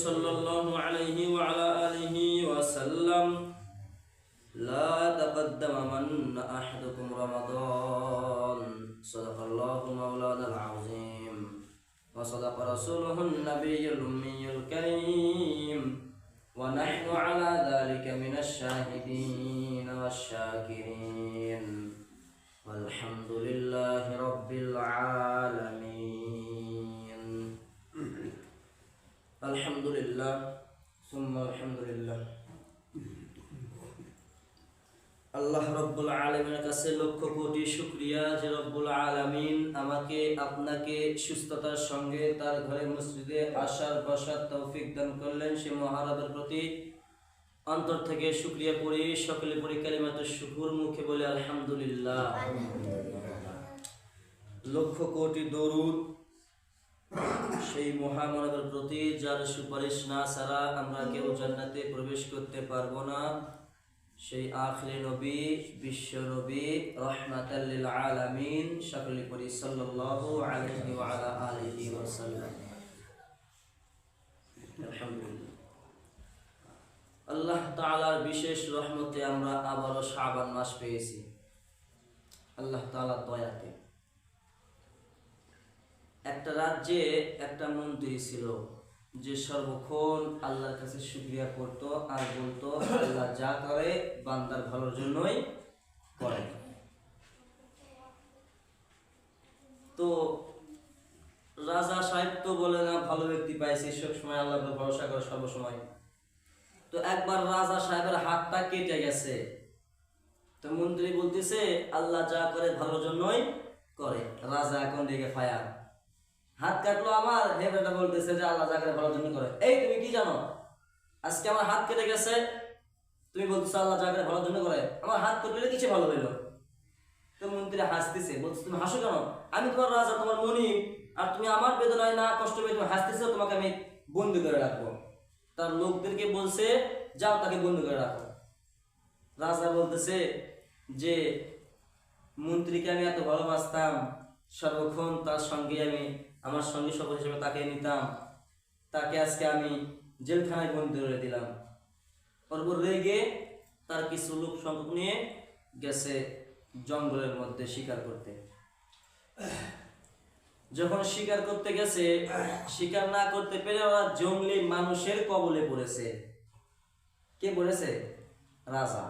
صلى الله عليه وعلى آله وسلم لا تقدم من أحدكم رمضان صدق الله مولانا العظيم وصدق رسوله النبي الأمي الكريم ونحن على ذلك من الشاهدين والشاكرين والحمد لله رب العالمين الحمد لله ثم الحمد لله আল্লাহ রব্বুল আলামিনের কাছে লক্ষ কোটি শুকরিয়া যে রব্বুল আলামিন আমাকে আপনাকে সুস্থতার সঙ্গে তার ঘরে মসজিদে আসার বসার তৌফিক দান করলেন। সে মহারাজের প্রতি অন্তর থেকে শুকরিয়া করি। সকলে পড়ি কালিমাতুশ শুকর, মুখে বলে আলহামদুলিল্লাহ। লক্ষ কোটি দরুদ সেই মহামানবের প্রতি যার সুপারিশ না ছাড়া আমরা কেউ জান্নাতে প্রবেশ করতে পারবো না, সেই আখিরি নবী বিশ্ব নবী রাহমাতাল লিল আলামিন। সকলে পড়ি সাল্লাল্লাহু আলাইহি ওয়া আলা আলিহি ওয়া সাল্লাম। আলহামদুলিল্লাহ, আল্লাহ তাআলার বিশেষ রহমতে আমরা আবারো শাবান মাস পেয়েছি আল্লাহ তাআলার দয়াতে। একটা রাজ্যে একটা মন্ত্রী ছিল যে সর্বক্ষণ আল্লাহর কাছে শুকরিয়া করত আর বলতো আল্লাহ যা করে বান্দার ভালোর জন্যই করে। তো রাজা সাহেব তো বলে না ভালো ব্যক্তি পাইছি, সবসময় আল্লাহর উপর ভরসা করে সর্বসময়। তো একবার রাজা সাহেবের হাতটা কেটে গেছে। তো মন্ত্রী বলতেছে আল্লাহ যা করে ভালোর জন্যই করে। রাজা এখন দেখে ফায়ার, হাত কাটলো আমার, হে বেটা বলতেছে যে আল্লাহ যা করে ভালোর জন্য করে। এই তুমি কি জানো, আজকে আমার হাত কেটে গেছে, তুমি বলতেছো আল্লাহ যা করে ভালোর জন্য করে, আমার হাত কেটে কিছু ভালো হইলো। তো মন্ত্রী হাসতেছে, বলছে তুমি হাসো কেন, আমি তোমার রাজা, তোমার মনিব, আর তুমি আমার বেদনায় না কষ্ট পেয়ে তুমি হাসতেছো, তোমাকে আমি বন্দি করে রাখবো। তার লোকদেরকে বলছে যাও তাকে বন্দি করে রাখো। রাজা বলতেছে যে মন্ত্রীকে আমি এত ভালোবাসতাম, সর্বক্ষণ তার সঙ্গে আমি আমার সঙ্গী সফর হিসেবে তাকে নিতাম, তাকে আজকে আমি জেলখানায় বন্দি করে দিলাম। পরপর রেগে তার কিছু লোক সংখ্যক নিয়ে গেছে জঙ্গলের মধ্যে শিকার করতে। যখন শিকার করতে গেছে, শিকার না করতে পেরে ওরা জঙ্গলি মানুষের কবলে পড়েছে। কে পড়েছে? রাজা।